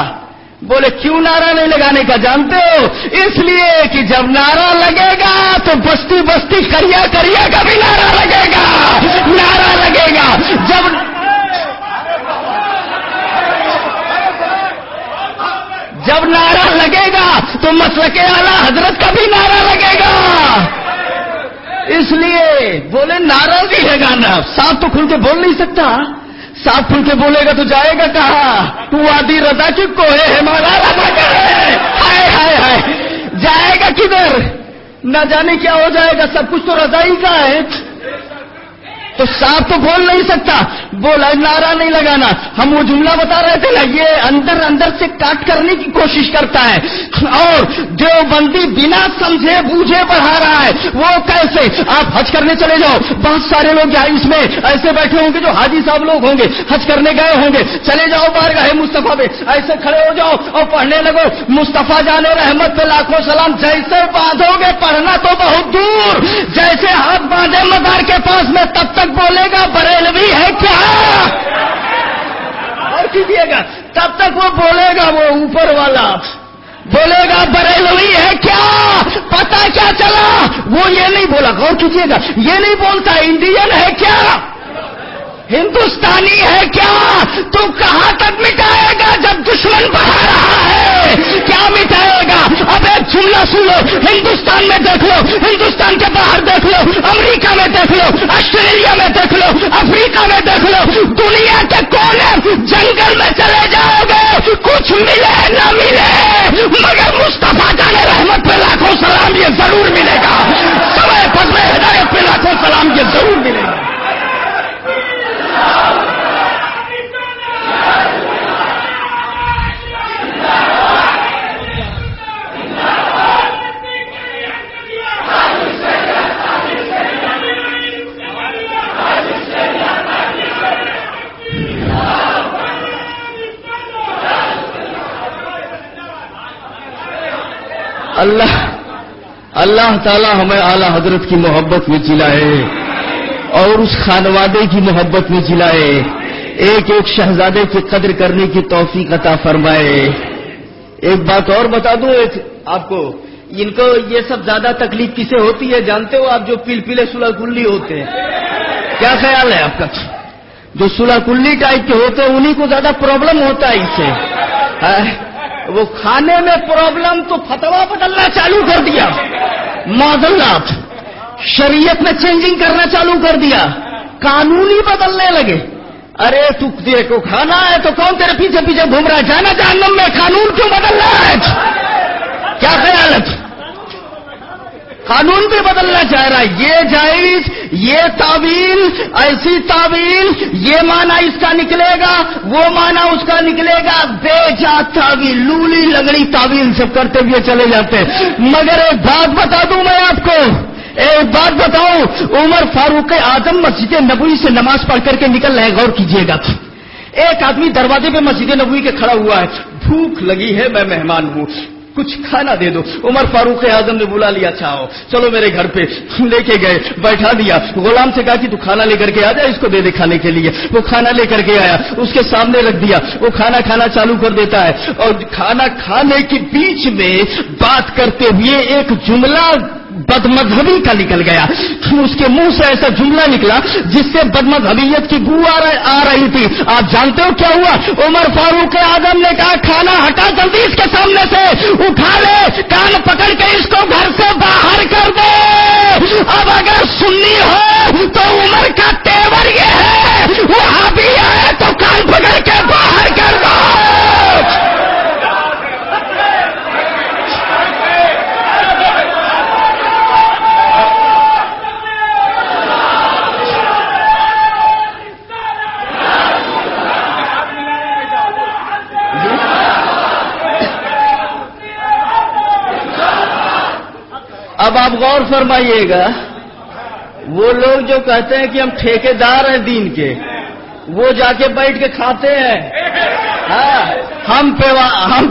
بولے کیوں نعرہ نہیں لگانے کا جانتے ہو؟ اس لیے کہ جب نعرہ لگے گا تو بستی بستی کریا کریا کا بھی نعرہ لگے گا, نعرہ لگے گا. جب نعرہ لگے گا تو مسلک اعلی حضرت کا بھی نعرہ لگے گا. اس لیے بولے نعرہ بھی لگانا. صاحب تو کھل کے بول نہیں سکتا, صاف کھل کے بولے گا تو جائے گا کہاں؟ تو وادی رضا کی کوہ ہے, مولا رضا کا ہے, ہائے ہائے ہائے, جائے گا کدھر؟ نہ جانے کیا ہو جائے گا. سب کچھ تو رضا ہی کا ہے, تو صاف تو بول نہیں سکتا. بولا نعرہ نہیں لگانا. ہم وہ جملہ بتا رہے تھے نا, یہ اندر اندر سے کاٹ کرنے کی کوشش کرتا ہے, اور دیوبندی بنا سمجھے بوجھے بڑھا رہا ہے. وہ کیسے؟ آپ حج کرنے چلے جاؤ, بہت سارے لوگ یہاں اس میں ایسے بیٹھے ہوں گے جو حاجی صاحب لوگ ہوں گے, حج کرنے گئے ہوں گے. چلے جاؤ بارگاہ مصطفیٰ پہ, ایسے کھڑے ہو جاؤ اور پڑھنے لگو مصطفیٰ جان رحمت پہ لاکھوں سلام. جیسے باندھو گے پڑھنا تو بہت دور, جیسے ہاتھ باندھے مزار کے پاس میں تب تک بولے گا بریلوی ہے کیا, اور کیجیے گا تب تک وہ بولے گا, وہ اوپر والا بولے گا بریلوی ہے کیا. پتا کیا چلا, وہ یہ نہیں بولا, غور کیجیے گا, یہ نہیں بولتا انڈین ہے کیا, ہندوستانی ہے کیا؟ تو کہاں تک مٹائے گا جب دشمن بڑھا رہا ہے؟ کیا مٹائے گا؟ اب ایک جملہ سن لو، ہندوستان میں دیکھ لو، ہندوستان کے باہر دیکھ لو، امریکہ میں دیکھ لو، آسٹریلیا میں دیکھ لو، افریقہ میں دیکھ لو، دنیا کے کونے جنگل میں چلے جاؤ گے، کچھ ملے نہ ملے مگر مصطفیٰ جان رحمت پہ لاکھوں سلام یہ ضرور ملے گا، سوائے فضل ہدایت پہ لاکھوں سلام یہ ضرور ملے گا۔ اللہ تعالی ہمیں اعلی حضرت کی محبت میں جلائے اور اس خانوادے کی محبت میں جلائے، ایک ایک شہزادے کی قدر کرنے کی توفیق عطا فرمائے۔ ایک بات اور بتا دوں آپ کو، ان کو یہ سب زیادہ تکلیف کسے ہوتی ہے جانتے ہو آپ؟ جو پیلے سلح کلی ہوتے ہیں۔ کیا خیال ہے آپ کا؟ جو سلح کلی ٹائپ کے ہوتے ہیں انہیں کو زیادہ پرابلم ہوتا ہے اس سے۔ وہ کھانے میں پرابلم تو فتوا بدلنا چالو کر دیا، معذلات شریعت میں چینجنگ کرنا چالو کر دیا، قانون ہی بدلنے لگے۔ ارے تو تیرے کو کھانا ہے تو کون تیرے پیچھے پیچھے گھوم رہا ہے؟ جانا جہنم میں، قانون کیوں بدل رہا ہے؟ کیا خیال ہے؟ قانون بھی بدلنا چاہ رہا ہے، یہ جائز، یہ تعویل، ایسی تعویل، یہ معنی اس کا نکلے گا، وہ معنی اس کا نکلے گا، بے جا تعویل، لولی لگڑی تعویل سب کرتے ہوئے چلے جاتے ہیں۔ مگر ایک بات بتا دوں میں آپ کو، ایک بات بتاؤں، عمر فاروق اعظم مسجد نبوی سے نماز پڑھ کر کے نکل رہے، غور کیجئے گا۔ ایک آدمی دروازے پہ مسجد نبوی کے کھڑا ہوا ہے، بھوک لگی ہے، میں مہمان ہوں، کچھ کھانا دے دو۔ عمر فاروق اعظم نے بلا لیا، اچھا آؤ چلو میرے گھر پہ، لے کے گئے، بیٹھا دیا، غلام سے کہا کہ تو کھانا لے کر کے آ جا، اس کو دے دے کھانے کے لیے۔ وہ کھانا لے کر کے آیا، اس کے سامنے رکھ دیا، وہ کھانا چالو کر دیتا ہے، اور کھانا کھانے کے بیچ میں بات کرتے ہوئے ایک جملہ بدمذہبی کا نکل گیا۔ اس کے منہ سے ایسا جملہ نکلا جس سے بدمذہبیت کی بو آ رہی تھی۔ آپ جانتے ہو کیا ہوا؟ عمر فاروق اعظم نے کہا کھانا ہٹا جلدی اس کے سامنے سے، اٹھا لے، کان پکڑ کے اس کو گھر سے باہر کر دے۔ اب اگر سنی ہو تو عمر کا تیور یہ ہے، وہابی ہے تو کان پکڑ کے باہر کر دو۔ اب آپ غور فرمائیے گا، وہ لوگ جو کہتے ہیں کہ ہم ٹھیکیدار ہیں دین کے، وہ جا کے بیٹھ کے کھاتے ہیں، ہم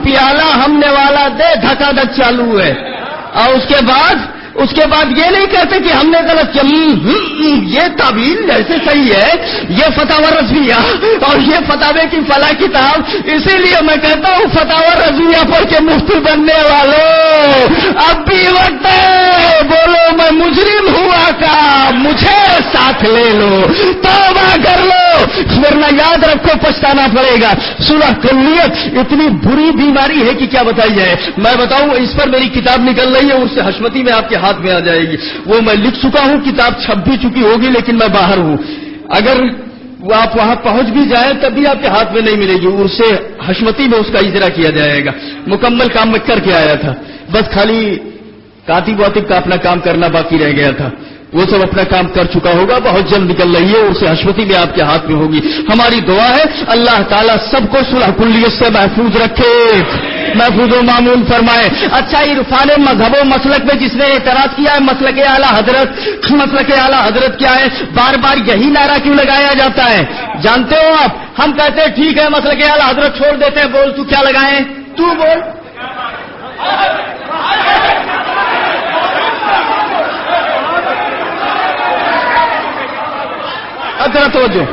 پیالہ ہم نے والا دے، دھکا دھک چالو ہے، اور اس کے بعد یہ نہیں کہتے کہ ہم نے غلط کیا، یہ تعویل ایسے صحیح ہے، یہ فتاوی رضویہ اور یہ فتاوی کی فلاں کتاب۔ اسی لیے میں کہتا ہوں فتاوی رضویہ پڑھ کے مفتی بننے والوں، اب بھی وقت ہے، بولو میں مجرم ہوا کا، مجھے ساتھ لے لو، توبہ کر لو، ورنہ یاد رکھو پچھتانا پڑے گا۔ صلح کلیت اتنی بری بیماری ہے کہ کیا بتائی جائے۔ میں بتاؤں، اس پر میری کتاب نکل رہی ہے، اس سے حشمتی میں آپ کے ہاتھ میں آ جائے گی، وہ میں لکھ چکا ہوں، کتاب چھپ بھی چکی ہوگی لیکن میں باہر ہوں، اگر آپ وہاں پہنچ بھی جائیں تب بھی آپ کے ہاتھ میں نہیں ملے گی، اس سے حشمتی میں اس کا اجرا کیا جائے گا۔ مکمل کام میں کر کے آیا تھا، بس خالی کاتب واتب کا اپنا کام کرنا باقی رہ گیا تھا، وہ سب اپنا کام کر چکا ہوگا، بہت جلد نکل رہی ہے، اس سے حشمتی بھی آپ کے ہاتھ میں ہوگی۔ ہماری دعا ہے اللہ تعالیٰ سب کو صلح کلیت سے محفوظ رکھے، محفوظ و معمول فرمائے۔ اچھا، عرفان مذہب و مسلک میں جس نے اعتراض کیا ہے، مسلک اعلیٰ حضرت کیا ہے؟ بار بار یہی نعرہ کیوں لگایا جاتا ہے جانتے ہو آپ؟ ہم کہتے ہیں ٹھیک ہے مسلک اعلیٰ حضرت چھوڑ دیتے ہیں، بول تو کیا لگائیں، تو بول۔ ذرا توجہ،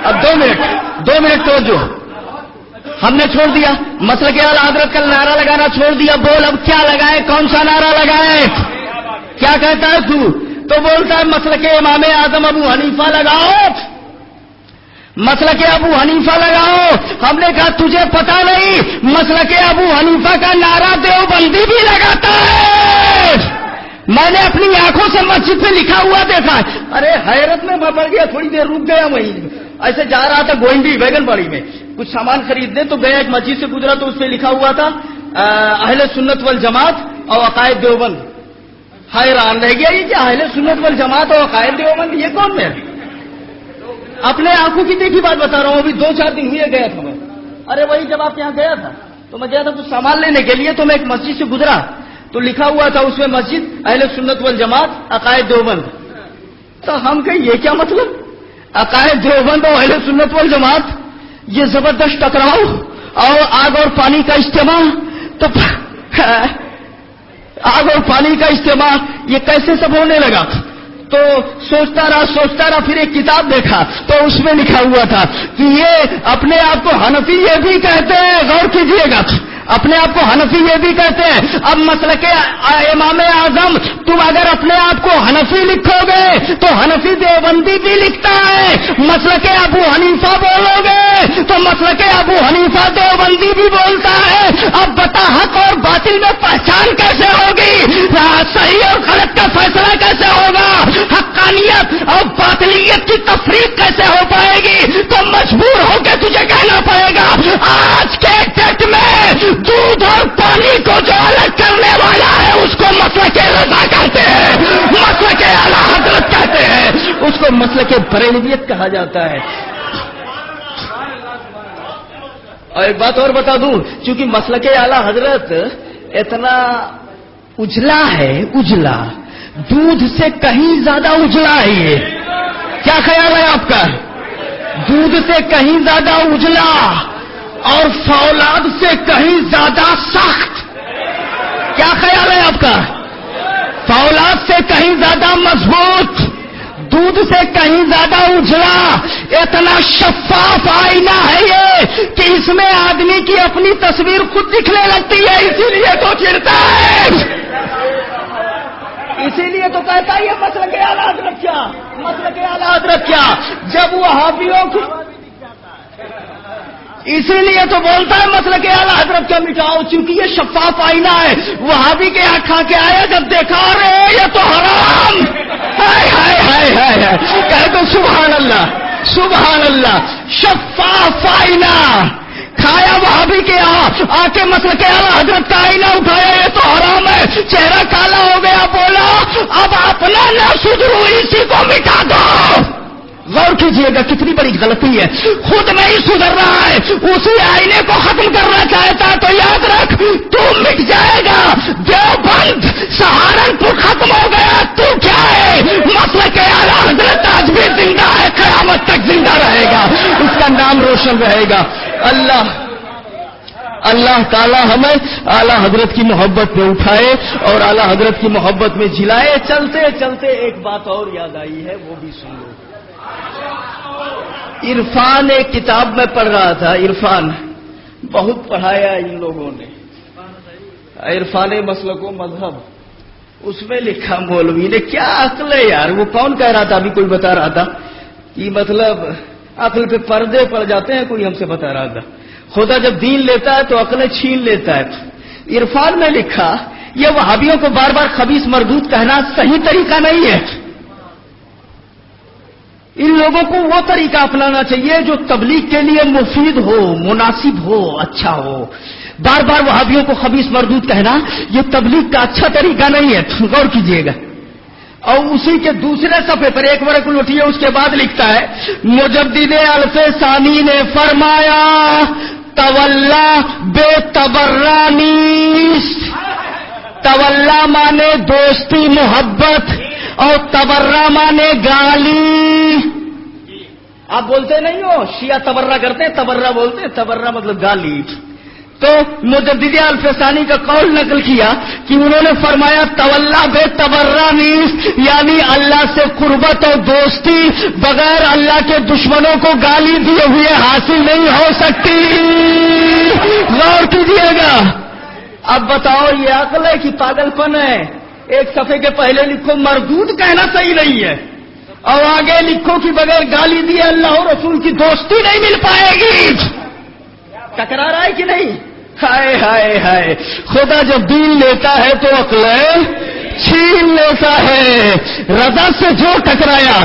اب 2 منٹ توجہ، ہم نے چھوڑ دیا مسلک اعلیٰ حضرت کا نعرہ لگانا چھوڑ دیا، بول اب کیا لگائے، کون سا نعرہ لگائے؟ کیا کہتا ہے تو؟ تو بولتا ہے مسلک امام اعظم ابو حنیفہ لگاؤ، مسلک ابو حنیفہ لگاؤ۔ ہم نے کہا تجھے پتا نہیں مسلک ابو حنیفہ کا نعرہ دیوبندی بھی لگاتا ہے، میں نے اپنی آنکھوں سے مسجد پہ لکھا ہوا دیکھا۔ ارے حیرت میں میں پڑ گیا، تھوڑی دیر رک گیا، وہیں ایسے جا رہا تھا گوئنڈی ویگن باڑی میں کچھ سامان خریدنے، تو گیا ایک مسجد سے گزرا تو اس پہ لکھا ہوا تھا اہل سنت والجماعت اور عقائد دیوبند۔ حیران رہ گیا، یہ کیا اہل سنت والجماعت اور عقائد دیوبند، یہ کون ہے؟ اپنے آنکھوں کی دیکھی بات بتا رہا ہوں، ابھی 2-4 دن ہوئے گیا تھا میں۔ ارے وہی جب آپ یہاں گیا تھا تو میں گیا تھا کچھ سامان لینے کے لیے، تو میں ایک مسجد سے گزرا تو لکھا ہوا تھا اس میں مسجد اہل سنت والجماعت عقائد دیوبند۔ تو ہم کہیں یہ کیا مطلب، عقائد دیوبند اور اہل سنت والجماعت، یہ زبردست ٹکراؤ اور آگ اور پانی کا اجتماع، تو آگ اور پانی کا اجتماع یہ کیسے سب ہونے لگا؟ تو سوچتا رہا، پھر ایک کتاب دیکھا تو اس میں لکھا ہوا تھا کہ یہ اپنے آپ کو حنفی یہ بھی کہتے ہیں، غور کیجئے گا، اپنے آپ کو حنفی یہ بھی کہتے ہیں۔ اب مسلک امام اعظم تم اگر اپنے آپ کو حنفی لکھو گے تو حنفی دیوبندی بھی لکھتا ہے، مسلک ابو حنیفہ بولو گے تو مسلک ابو حنیفہ دیوبندی بھی بولتا ہے۔ اب بتا حق اور باطل میں پہچان کیسے ہوگی، صحیح اور غلط کا فیصلہ کیسے ہوگا، حقانیت اور باطلیت کی تفریق کیسے ہو پائے گی؟ تو مجبور ہو کے تجھے کہنا پڑے گا آج کے ڈیٹ میں دودھ اور پانی کو جو الگ کرنے والا ہے اس کو مسلک رضا کہتے ہیں، مسلک اعلی حضرت کہتے ہیں، اس کو مسلک بریلویت کہا جاتا ہے۔ اور ایک بات اور بتا دوں، چونکہ مسلک اعلی حضرت اتنا اجلا ہے، اجلا دودھ سے کہیں زیادہ اجلا ہے، یہ کیا خیال ہے آپ کا؟ دودھ سے کہیں زیادہ اجلا اور فولاد سے کہیں زیادہ سخت، کیا خیال ہے آپ کا؟ فولاد سے کہیں زیادہ مضبوط، دودھ سے کہیں زیادہ اجلا، اتنا شفاف آئینہ ہے یہ کہ اس میں آدمی کی اپنی تصویر خود دکھنے لگتی ہے، اسی لیے تو چڑھتا ہے، اسی لیے تو کہتا ہے یہ مسلک اعلی حضرت کیا، مسلک اعلی حضرت کیا، جب وہابیوں کو اسی لیے تو بولتا ہے مسلک اعلی حضرت کا مٹاؤ، چونکہ یہ شفاف آئینہ ہے۔ وہابی کے یہاں کھا کے آیا، جب دیکھا رہے یہ تو حرام، ہائے ہائے ہائے ہائے ہائے، کہہ دو سبحان اللہ، سبحان اللہ، شفاف آئینہ کھایا وہابی کے یہاں، آ کے مسلک اعلی حضرت کا آئینہ اٹھایا، یہ تو حرام ہے، چہرہ کالا ہو گیا، بولا اب اپنا نہ سدھرو اسی کو مٹا دو۔ غور کیجئے گا کتنی بڑی غلطی ہے، خود نہیں سدھر رہا ہے، اسی آئینے کو ختم کرنا چاہتا ہے، تو یاد رکھ تو مٹ جائے گا۔ دیوبند سہارنپور ختم ہو گیا، تو کیا ہے؟ مسلک اعلی حضرت آج بھی زندہ ہے، قیامت تک زندہ رہے گا، اس کا نام روشن رہے گا۔ اللہ تعالی ہمیں اعلی حضرت کی محبت میں اٹھائے اور اعلی حضرت کی محبت میں جلائے۔ چلتے چلتے ایک بات اور یاد آئی ہے، وہ بھی سن لو۔ عرفان ایک کتاب میں پڑھ رہا تھا، عرفان بہت پڑھایا ان لوگوں نے، عرفان مسلک و مذہب، اس میں لکھا مولوی نے، کیا عقل ہے یار، وہ کون کہہ رہا تھا، ابھی کوئی بتا رہا تھا کہ مطلب عقل پہ پردے پڑ جاتے ہیں، کوئی ہم سے بتا رہا تھا، خدا جب دین لیتا ہے تو عقلیں چھین لیتا ہے۔ عرفان میں لکھا یہ وہابیوں کو بار بار خبیث مردود کہنا صحیح طریقہ نہیں ہے، ان لوگوں کو وہ طریقہ اپنانا چاہیے جو تبلیغ کے لیے مفید ہو، مناسب ہو، اچھا ہو۔ بار بار وہابیوں کو خبیث مردود کہنا یہ تبلیغ کا اچھا طریقہ نہیں ہے، غور کیجئے گا۔ اور اسی کے دوسرے صفحے پر ایک ورق لوٹیے، اس کے بعد لکھتا ہے مجدد الف ثانی نے فرمایا تولا بے تبرہ نیست، تولا مانے دوستی محبت اور تبرہ مانے گالی۔ آپ بولتے نہیں ہو شیعہ تبرہ کرتے ہیں، تبرہ بولتے ہیں، تبرہ مطلب گالی۔ تو مجدد الفسانی کا قول نقل کیا کہ انہوں نے فرمایا تولا بے تبرہ نیست، یعنی اللہ سے قربت اور دوستی بغیر اللہ کے دشمنوں کو گالی دیے ہوئے حاصل نہیں ہو سکتی۔ غور کیجیے گا۔ اب بتاؤ یہ عقل ہے کہ پاگل پن ہے؟ ایک صفحے کے پہلے لکھو مردود کہنا صحیح نہیں ہے، اور آگے لکھو کہ بغیر گالی دیے اللہ اور رسول کی دوستی نہیں مل پائے گی. ٹکرا رہا ہے کہ نہیں؟ ہائے ہائے ہائے، خدا جب دین لیتا ہے تو عقل چھین لیتا ہے. رضا سے جو ٹکرایا،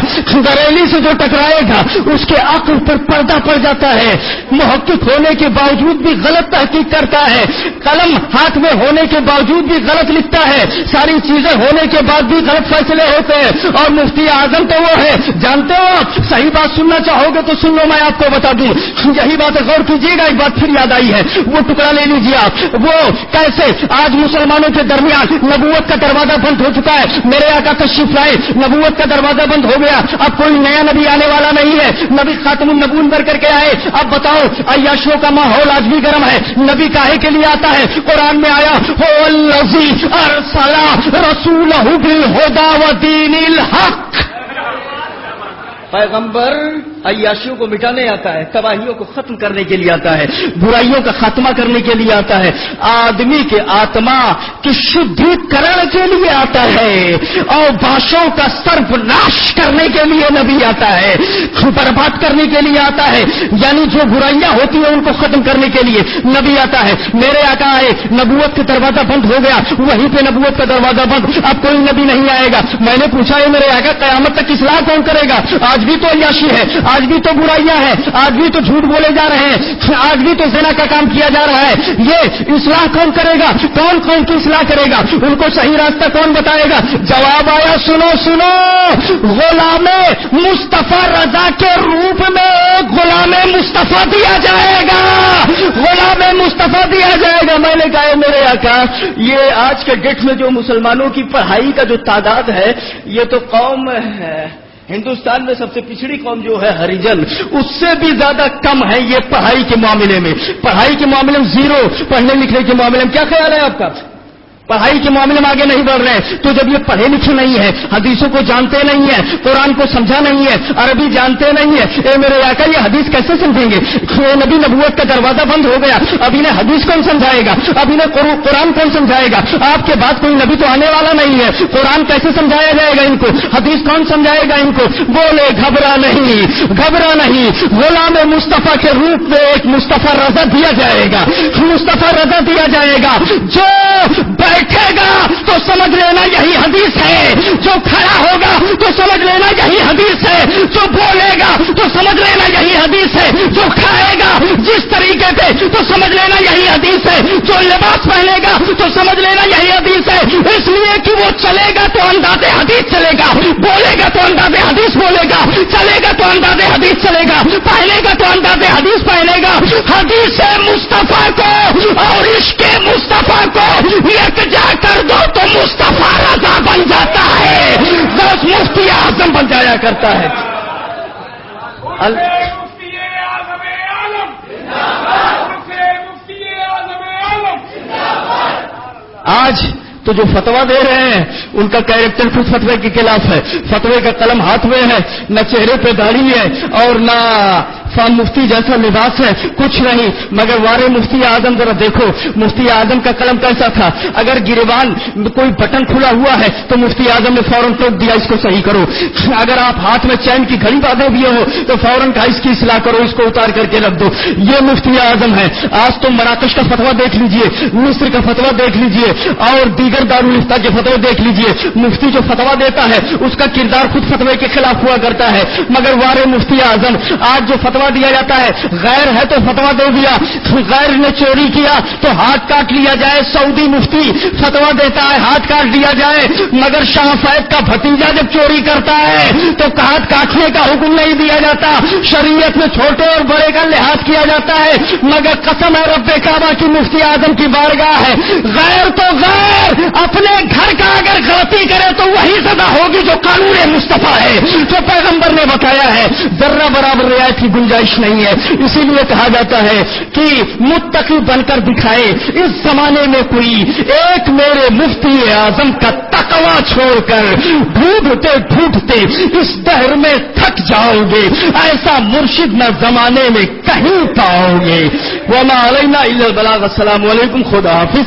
بریلی سے جو ٹکرائے گا اس کے عقل پر پردہ پڑ جاتا ہے. محقق ہونے کے باوجود بھی غلط تحقیق کرتا ہے، قلم ہاتھ میں ہونے کے باوجود بھی غلط لکھتا ہے، ساری چیزیں ہونے کے بعد بھی غلط فیصلے ہوتے ہیں. اور مفتی اعظم تو وہ ہے، جانتے ہو آپ صحیح بات سننا چاہو گے تو سن لو، میں آپ کو بتا دوں. یہی بات غور کیجیے گا. ایک بات پھر یاد آئی ہے، وہ ٹکڑا لے لیجیے آپ. وہ کیسے آج مسلمانوں کے درمیان نبوت کا دروازہ بند ہو چکا ہے. میرے آقا تشریف لائے، نبوت کا دروازہ بند ہو گیا. اب کوئی نیا نبی آنے والا نہیں ہے. نبی خاتم النبوین بن کر کے آئے. اب بتاؤ، عیاشیوں کا ماحول آج بھی گرم ہے. نبی کاہے کے لیے آتا ہے؟ قرآن میں آیا هو الذی ارسل رسولہ بالہدی ودین الحق. پیغمبر عیاشیوں کو مٹانے آتا ہے، تباہیوں کو ختم کرنے کے لیے آتا ہے، برائیوں کا خاتمہ کرنے کے لیے آتا ہے، آدمی کے آتما کی شدھی کرنے کے لیے آتا ہے، اور بادشاہوں کا سرپ ناش کرنے کے لیے نبی آتا ہے، برباد کرنے کے لیے آتا ہے. یعنی جو برائیاں ہوتی ہیں ان کو ختم کرنے کے لیے نبی آتا ہے. میرے آقا آئے، نبوت کا دروازہ بند ہو گیا، وہیں پہ نبوت کا دروازہ بند. اب کوئی نبی نہیں آئے گا. میں نے پوچھا ہے میرے آقا قیامت تک اصلاح کون کرے گا؟ آج بھی تو عیاشی ہے، آج بھی تو برائیاں ہیں، آج بھی تو جھوٹ بولے جا رہے ہیں، آج بھی تو زنا کا کام کیا جا رہا ہے. یہ اصلاح کون کرے گا؟ کون کون کی اصلاح کرے گا؟ ان کو صحیح راستہ کون بتائے گا؟ جواب آیا، سنو سنو، غلام مصطفیٰ رضا کے روپ میں ایک غلام مصطفیٰ دیا جائے گا، غلام مصطفیٰ دیا جائے گا. میں نے کہا میرے آقا، یہ آج کے ڈیٹ میں جو مسلمانوں کی پڑھائی کا جو تعداد ہے، یہ تو قوم ہے ہندوستان میں سب سے پچھڑی قوم جو ہے ہریجن، اس سے بھی زیادہ کم ہے یہ پڑھائی کے معاملے میں. پڑھائی کے معاملے میں زیرو، پڑھنے لکھنے کے معاملے میں. کیا خیال ہے آپ کا؟ پڑھائی کے معاملے میں آگے نہیں بڑھ رہے ہیں. تو جب یہ پڑھے لکھے نہیں ہیں، حدیثوں کو جانتے نہیں ہیں، قرآن کو سمجھا نہیں ہے، عربی جانتے نہیں ہے، اے میرے آقا یہ حدیث کیسے سمجھیں گے؟ نبی نبوت کا دروازہ بند ہو گیا. اب انہیں حدیث کون سمجھائے گا؟ اب انہیں قرآن کون سمجھائے گا؟ آپ کے بعد کوئی نبی تو آنے والا نہیں ہے. قرآن کیسے سمجھایا جائے گا ان کو؟ حدیث کون سمجھائے گا ان کو؟ بولے گھبرا نہیں، گھبرا نہیں. غلام مصطفیٰ کے روپ میں ایک مصطفیٰ رضا دیا جائے گا، مصطفیٰ رضا دیا جائے گا. جو بیٹھے گا تو سمجھ لینا یہی حدیث ہے، جو کھڑا ہوگا تو سمجھ لینا یہی حدیث ہے، جو بولے گا تو سمجھ لینا یہی حدیث ہے، جو کھائے گا جس طریقے سے تو سمجھ لینا یہی حدیث ہے، جو لباس پہنے گا تو سمجھ لینا یہی حدیث ہے. اس لیے کہ وہ چلے گا تو انداز حدیث چلے گا، بولے گا تو انداز حدیث بولے گا، چلے گا تو انداز حدیث چلے گا، پہنے گا تو انداز حدیث پہنے گا. حدیث مصطفیٰ کو اور عشق مصطفیٰ کو یکجا کر دو تو مصطفیٰ رضا بن جاتا ہے، بس مفتی اعظم بن جایا کرتا ہے. آج تو جو فتویٰ دے رہے ہیں ان کا کیریکٹر خود فتوے کے خلاف ہے. فتوے کا قلم ہاتھ میں ہے، نہ چہرے پہ داڑھی ہے اور نہ فام مفتی جیسا لباس ہے، کچھ نہیں. مگر وارے مفتی اعظم ذرا دیکھو، مفتی اعظم کا قلم کیسا تھا؟ اگر گریبان کوئی بٹن کھلا ہوا ہے تو مفتی اعظم نے فوراً ٹوک دیا اس کو صحیح کرو. اگر آپ ہاتھ میں چین کی گھڑی باندھے ہوئے ہو تو فوراً کہا اس کی اصلاح کرو، اس کو اتار کر کے رکھ دو. یہ مفتی اعظم ہے. آج تو مراکش کا فتویٰ دیکھ لیجئے، مصر کا فتویٰ دیکھ لیجئے اور دیگر دارالفتہ کے فتوے دیکھ لیجئے. مفتی جو فتویٰ دیتا ہے اس کا کردار خود فتوے کے خلاف ہوا کرتا ہے. مگر وارے مفتی اعظم آج جو فتویٰ دیا جاتا ہے، غیر ہے تو فتویٰ دے دیا، غیر نے چوری کیا تو ہاتھ کاٹ لیا جائے. سعودی مفتی فتویٰ دیتا ہے ہاتھ کاٹ دیا جائے. مگر شاہ فیض کا بھتیجا جب چوری کرتا ہے تو ہاتھ کاٹنے کا حکم نہیں دیا جاتا. شریعت میں چھوٹے اور بڑے کا لحاظ کیا جاتا ہے. مگر قسم ہے رب کعبہ کی مفتی اعظم کی بارگاہ ہے، غیر تو غیر اپنے گھر کا اگر غلطی کرے تو وہی سزا ہوگی جو قانون مصطفیٰ ہے، جو پیغمبر نے بتایا ہے. ذرہ برابر رعایت کی گنجائش نہیں ہے. اسی لیے کہا جاتا ہے کہ متقی بن کر دکھائے اس زمانے میں کوئی ایک میرے مفتی اعظم کا تقوی چھوڑ کر ڈھونڈتے ڈھونڈتے اس دہر میں تھک جاؤ گے. ایسا مرشد نہ زمانے میں کہیں پاؤ گے. وما علینا الا البلاغ. السلام علیکم، خدا حافظ.